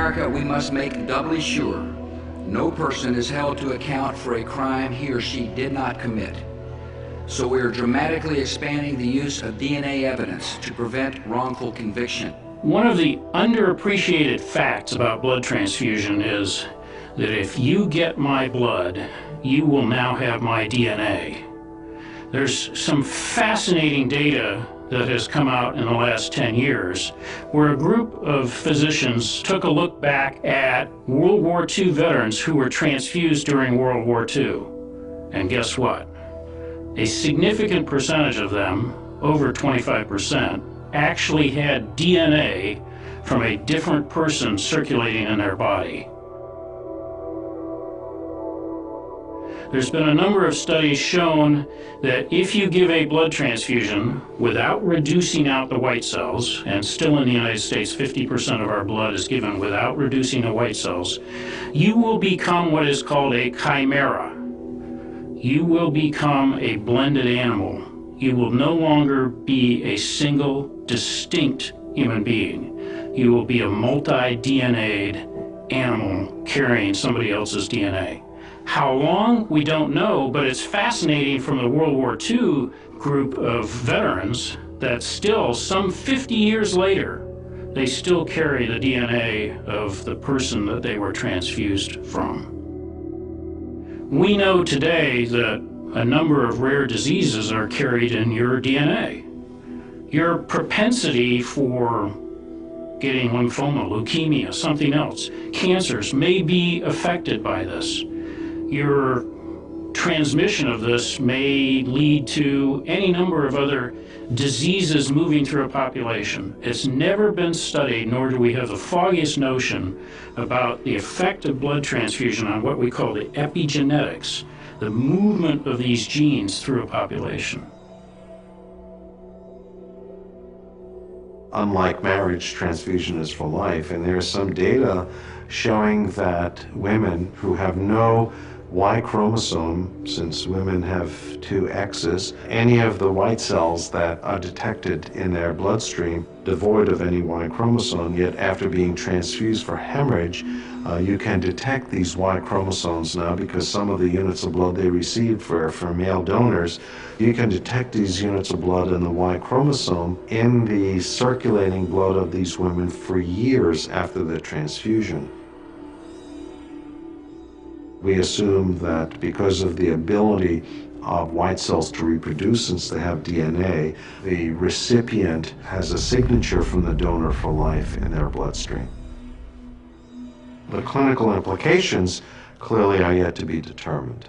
America, we must make doubly sure no person is held to account for a crime he or she did not commit. So we are dramatically expanding the use of DNA evidence to prevent wrongful conviction. One of the underappreciated facts about blood transfusion is that if you get my blood, you will now have my DNA. There's some fascinating data that has come out in the last 10 years where a group of physicians took a look back at World War II veterans who were transfused during World War II. And guess what? A significant percentage of them, over 25%, actually had DNA from a different person circulating in their body. There's been a number of studies shown that if you give a blood transfusion without reducing out the white cells, and still in the United States 50% of our blood is given without reducing the white cells, you will become what is called a chimera. You will become a blended animal. You will no longer be a single, distinct human being. You will be a multi-DNA'd animal carrying somebody else's DNA. How long, we don't know, but it's fascinating from the World War II group of veterans that still, some 50 years later, they still carry the DNA of the person that they were transfused from. We know today that a number of rare diseases are carried in your DNA. Your propensity for getting lymphoma, leukemia, something else, cancers may be affected by this. Your transmission of this may lead to any number of other diseases moving through a population. It's never been studied, nor do we have the foggiest notion about the effect of blood transfusion on what we call the epigenetics, the movement of these genes through a population. Unlike marriage, transfusion is for life, and there's some data showing that women who have no Y chromosome, since women have two X's, any of the white cells that are detected in their bloodstream devoid of any Y chromosome, yet after being transfused for hemorrhage, you can detect these Y chromosomes now because some of the units of blood they received for male donors, you can detect these units of blood in the Y chromosome in the circulating blood of these women for years after the transfusion. We assume that because of the ability of white cells to reproduce since they have DNA, the recipient has a signature from the donor for life in their bloodstream. The clinical implications clearly are yet to be determined.